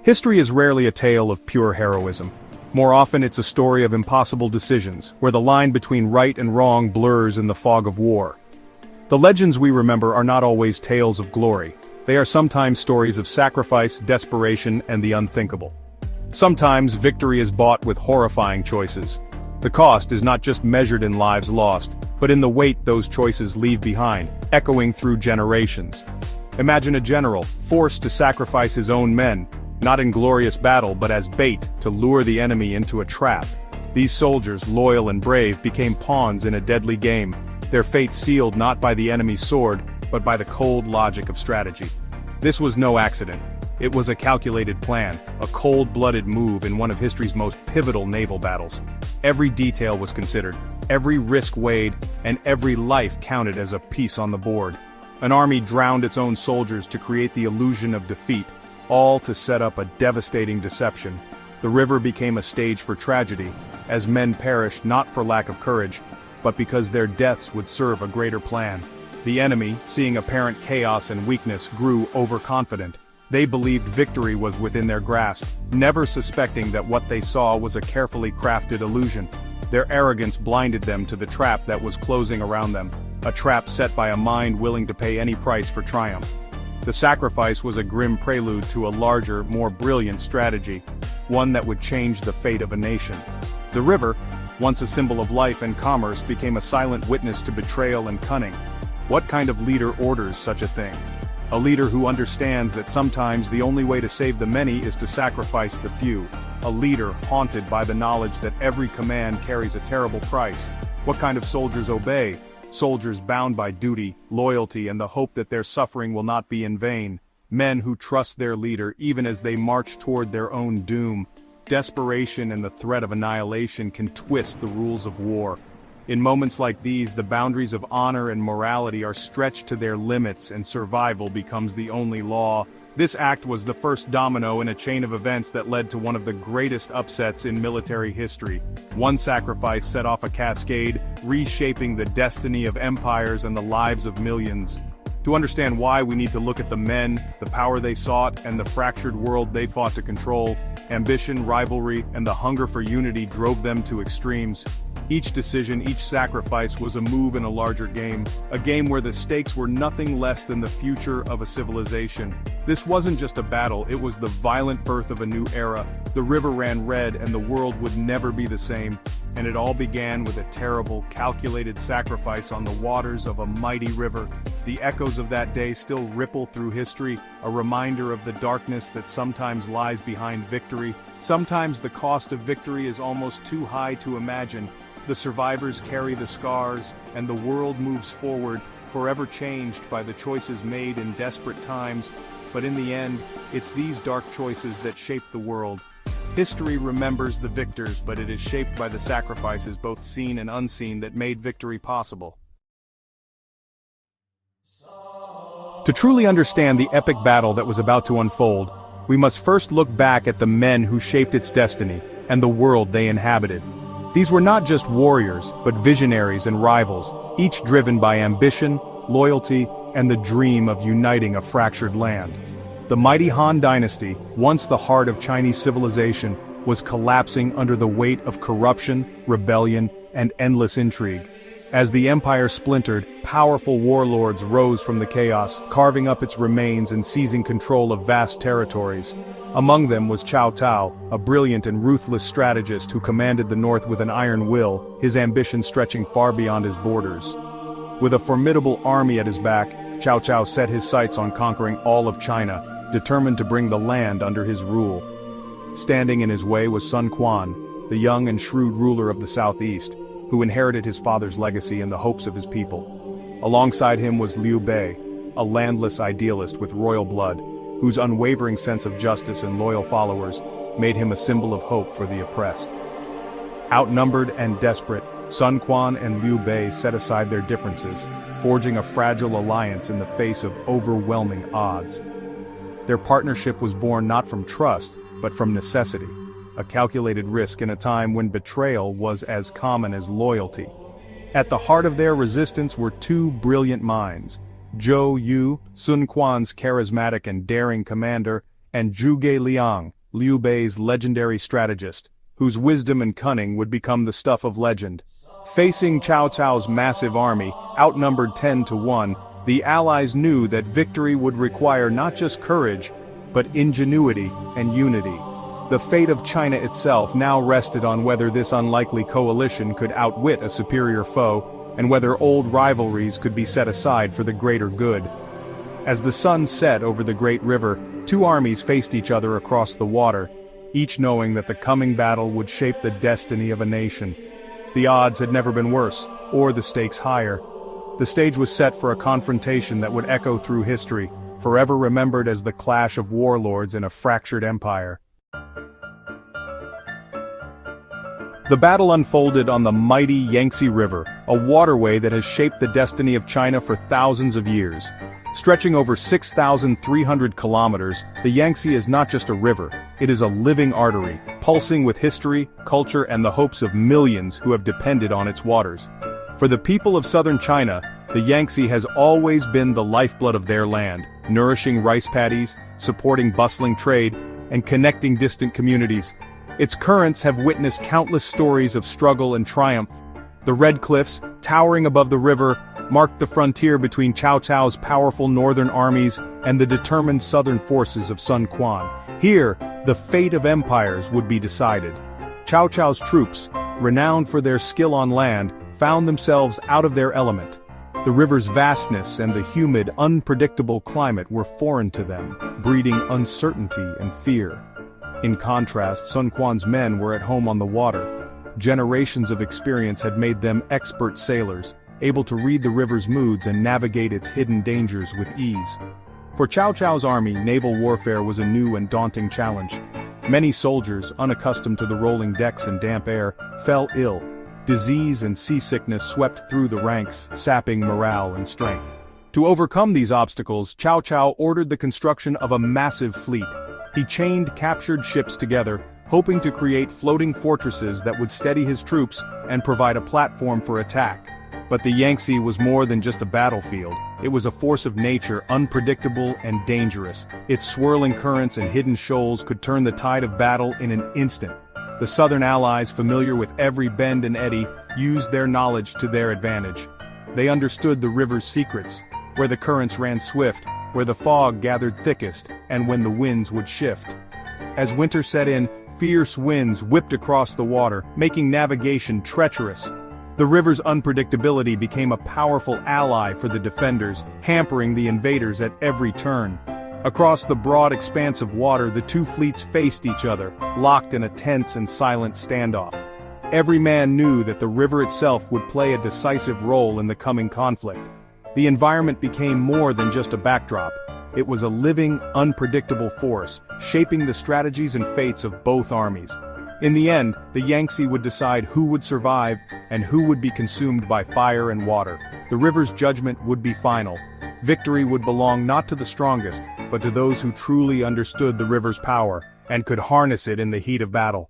History is rarely a tale of pure heroism. More often it's a story of impossible decisions, where the line between right and wrong blurs in the fog of war. The legends we remember are not always tales of glory. They are sometimes stories of sacrifice, desperation, and the unthinkable. Sometimes victory is bought with horrifying choices. The cost is not just measured in lives lost, but in the weight those choices leave behind, echoing through generations. Imagine a general, forced to sacrifice his own men, not in glorious battle but as bait to lure the enemy into a trap. These soldiers, loyal and brave, became pawns in a deadly game, their fate sealed not by the enemy's sword, but by the cold logic of strategy. This was no accident. It was a calculated plan, a cold-blooded move in one of history's most pivotal naval battles. Every detail was considered, every risk weighed, and every life counted as a piece on the board. An army drowned its own soldiers to create the illusion of defeat, all to set up a devastating deception. The river became a stage for tragedy, as men perished not for lack of courage, but because their deaths would serve a greater plan. The enemy, seeing apparent chaos and weakness, grew overconfident. They believed victory was within their grasp, never suspecting that what they saw was a carefully crafted illusion. Their arrogance blinded them to the trap that was closing around them, a trap set by a mind willing to pay any price for triumph. The sacrifice was a grim prelude to a larger, more brilliant strategy, one that would change the fate of a nation. The river, once a symbol of life and commerce, became a silent witness to betrayal and cunning. What kind of leader orders such a thing? A leader who understands that sometimes the only way to save the many is to sacrifice the few. A leader haunted by the knowledge that every command carries a terrible price. What kind of soldiers obey? Soldiers bound by duty, loyalty, and the hope that their suffering will not be in vain. Men who trust their leader even as they march toward their own doom. Desperation and the threat of annihilation can twist the rules of war. In moments like these, the boundaries of honor and morality are stretched to their limits and survival becomes the only law. This act was the first domino in a chain of events that led to one of the greatest upsets in military history. One sacrifice set off a cascade, reshaping the destiny of empires and the lives of millions. To understand why, we need to look at the men, the power they sought, and the fractured world they fought to control. Ambition, rivalry, and the hunger for unity drove them to extremes. Each decision, each sacrifice was a move in a larger game, a game where the stakes were nothing less than the future of a civilization. This wasn't just a battle, it was the violent birth of a new era. The river ran red and the world would never be the same. And it all began with a terrible, calculated sacrifice on the waters of a mighty river. The echoes of that day still ripple through history, a reminder of the darkness that sometimes lies behind victory. Sometimes the cost of victory is almost too high to imagine. The survivors carry the scars, and the world moves forward, forever changed by the choices made in desperate times. But in the end, it's these dark choices that shape the world. History remembers the victors, but it is shaped by the sacrifices, both seen and unseen, that made victory possible. To truly understand the epic battle that was about to unfold, we must first look back at the men who shaped its destiny, and the world they inhabited. These were not just warriors, but visionaries and rivals, each driven by ambition, loyalty, and the dream of uniting a fractured land. The mighty Han Dynasty, once the heart of Chinese civilization, was collapsing under the weight of corruption, rebellion, and endless intrigue. As the empire splintered, powerful warlords rose from the chaos, carving up its remains and seizing control of vast territories. Among them was Cao Cao, a brilliant and ruthless strategist who commanded the north with an iron will, his ambition stretching far beyond his borders. With a formidable army at his back, Cao Cao set his sights on conquering all of China, determined to bring the land under his rule. Standing in his way was Sun Quan, the young and shrewd ruler of the southeast, who inherited his father's legacy and the hopes of his people. Alongside him was Liu Bei, a landless idealist with royal blood, whose unwavering sense of justice and loyal followers made him a symbol of hope for the oppressed. Outnumbered and desperate, Sun Quan and Liu Bei set aside their differences, forging a fragile alliance in the face of overwhelming odds. Their partnership was born not from trust, but from necessity, a calculated risk in a time when betrayal was as common as loyalty. At the heart of their resistance were two brilliant minds, Zhou Yu, Sun Quan's charismatic and daring commander, and Zhuge Liang, Liu Bei's legendary strategist, whose wisdom and cunning would become the stuff of legend. Facing Cao Cao's massive army, outnumbered 10-1, the Allies knew that victory would require not just courage, but ingenuity and unity. The fate of China itself now rested on whether this unlikely coalition could outwit a superior foe, and whether old rivalries could be set aside for the greater good. As the sun set over the great river, two armies faced each other across the water, each knowing that the coming battle would shape the destiny of a nation. The odds had never been worse, or the stakes higher. The stage was set for a confrontation that would echo through history, forever remembered as the clash of warlords in a fractured empire. The battle unfolded on the mighty Yangtze River, a waterway that has shaped the destiny of China for thousands of years. Stretching over 6,300 kilometers, the Yangtze is not just a river, it is a living artery, pulsing with history, culture, and the hopes of millions who have depended on its waters. For the people of southern China, the Yangtze has always been the lifeblood of their land, nourishing rice paddies, supporting bustling trade, and connecting distant communities. Its currents have witnessed countless stories of struggle and triumph. The Red Cliffs, towering above the river, marked the frontier between Cao Cao's powerful northern armies and the determined southern forces of Sun Quan. Here, the fate of empires would be decided. Cao Cao's troops, renowned for their skill on land, found themselves out of their element. The river's vastness and the humid, unpredictable climate were foreign to them, breeding uncertainty and fear. In contrast, Sun Quan's men were at home on the water. Generations of experience had made them expert sailors, able to read the river's moods and navigate its hidden dangers with ease. For Cao Cao's army, naval warfare was a new and daunting challenge. Many soldiers, unaccustomed to the rolling decks and damp air, fell ill. Disease and seasickness swept through the ranks, sapping morale and strength. To overcome these obstacles, Cao Cao ordered the construction of a massive fleet. He chained captured ships together, hoping to create floating fortresses that would steady his troops and provide a platform for attack. But the Yangtze was more than just a battlefield. It was a force of nature, unpredictable and dangerous. Its swirling currents and hidden shoals could turn the tide of battle in an instant. The Southern Allies, familiar with every bend and eddy, used their knowledge to their advantage. They understood the river's secrets, where the currents ran swift, where the fog gathered thickest, and when the winds would shift. As winter set in, fierce winds whipped across the water, making navigation treacherous. The river's unpredictability became a powerful ally for the defenders, hampering the invaders at every turn. Across the broad expanse of water, the two fleets faced each other, locked in a tense and silent standoff. Every man knew that the river itself would play a decisive role in the coming conflict. The environment became more than just a backdrop. It was a living, unpredictable force, shaping the strategies and fates of both armies. In the end, the Yangtze would decide who would survive and who would be consumed by fire and water. The river's judgment would be final. Victory would belong not to the strongest, but to those who truly understood the river's power and could harness it in the heat of battle.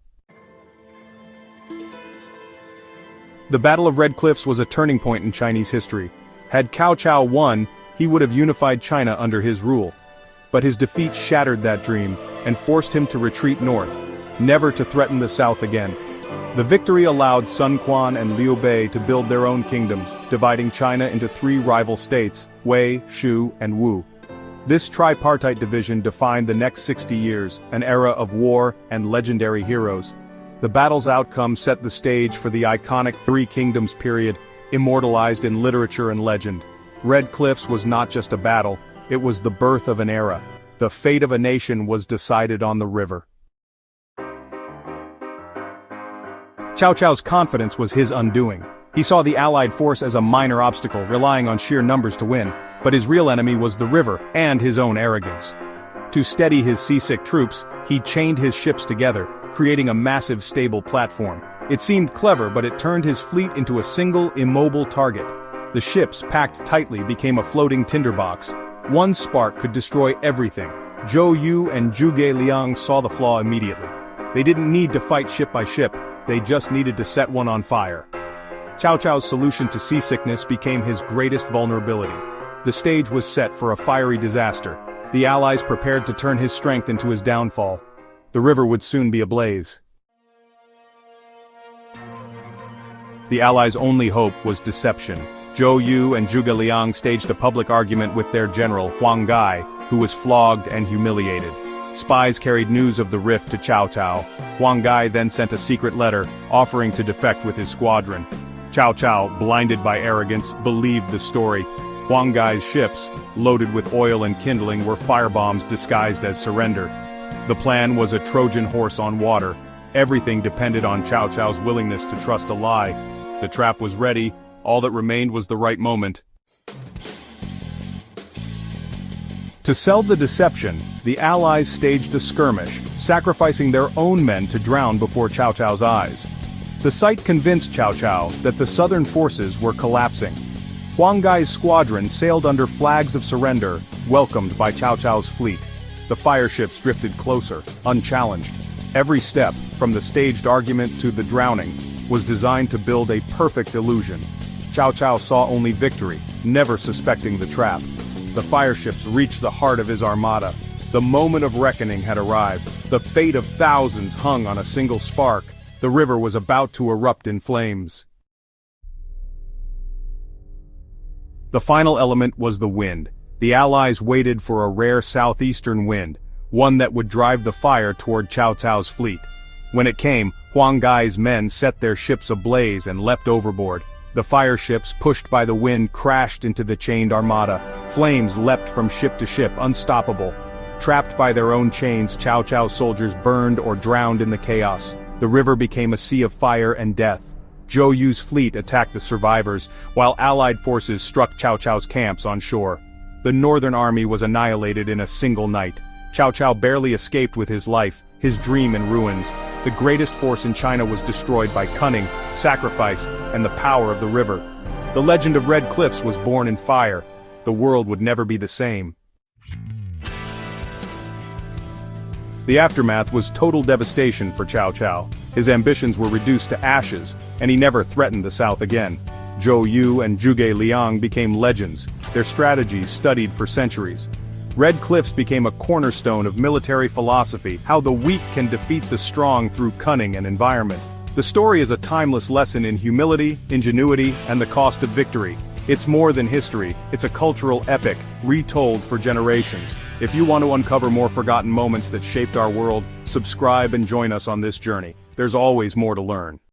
The Battle of Red Cliffs was a turning point in Chinese history. Had Cao Cao won, he would have unified China under his rule. But his defeat shattered that dream and forced him to retreat north, never to threaten the south again. The victory allowed Sun Quan and Liu Bei to build their own kingdoms, dividing China into three rival states, Wei, Shu, and Wu. This tripartite division defined the next 60 years, an era of war and legendary heroes. The battle's outcome set the stage for the iconic Three Kingdoms period, immortalized in literature and legend. Red Cliffs was not just a battle, it was the birth of an era. The fate of a nation was decided on the river. Cao Cao's confidence was his undoing. He saw the Allied force as a minor obstacle, relying on sheer numbers to win, but his real enemy was the river and his own arrogance. To steady his seasick troops, he chained his ships together, creating a massive stable platform. It seemed clever, but it turned his fleet into a single, immobile target. The ships, packed tightly, became a floating tinderbox. One spark could destroy everything. Zhou Yu and Zhuge Liang saw the flaw immediately. They didn't need to fight ship by ship, they just needed to set one on fire. Cao Cao's solution to seasickness became his greatest vulnerability. The stage was set for a fiery disaster. The Allies prepared to turn his strength into his downfall. The river would soon be ablaze. The Allies' only hope was deception. Zhou Yu and Zhuge Liang staged a public argument with their general, Huang Gai, who was flogged and humiliated. Spies carried news of the rift to Cao Cao. Huang Gai then sent a secret letter, offering to defect with his squadron. Cao Cao, blinded by arrogance, believed the story. Huang Gai's ships, loaded with oil and kindling, were firebombs disguised as surrender. The plan was a Trojan horse on water. Everything depended on Cao Cao's willingness to trust a lie. The trap was ready, all that remained was the right moment. To sell the deception, the Allies staged a skirmish, sacrificing their own men to drown before Cao Cao's eyes. The sight convinced Cao Cao that the southern forces were collapsing. Huang Gai's squadron sailed under flags of surrender, welcomed by Cao Cao's fleet. The fireships drifted closer, unchallenged. Every step, from the staged argument to the drowning, was designed to build a perfect illusion. Cao Cao saw only victory, never suspecting the trap. The fireships reached the heart of his armada. The moment of reckoning had arrived. The fate of thousands hung on a single spark. The river was about to erupt in flames. The final element was the wind. The Allies waited for a rare southeastern wind, one that would drive the fire toward Cao Cao's fleet. When it came, Huang Gai's men set their ships ablaze and leapt overboard. The fireships, pushed by the wind, crashed into the chained armada. Flames leapt from ship to ship, unstoppable. Trapped by their own chains, Cao Cao's soldiers burned or drowned in the chaos. The river became a sea of fire and death. Zhou Yu's fleet attacked the survivors, while Allied forces struck Cao Cao's camps on shore. The northern army was annihilated in a single night. Cao Cao barely escaped with his life, his dream in ruins. The greatest force in China was destroyed by cunning, sacrifice, and the power of the river. The legend of Red Cliffs was born in fire. The world would never be the same. The aftermath was total devastation for Cao Cao. His ambitions were reduced to ashes, and he never threatened the south again. Zhou Yu and Zhuge Liang became legends, their strategies studied for centuries. Red Cliffs became a cornerstone of military philosophy, how the weak can defeat the strong through cunning and environment. The story is a timeless lesson in humility, ingenuity, and the cost of victory. It's more than history, it's a cultural epic, retold for generations. If you want to uncover more forgotten moments that shaped our world, subscribe and join us on this journey. There's always more to learn.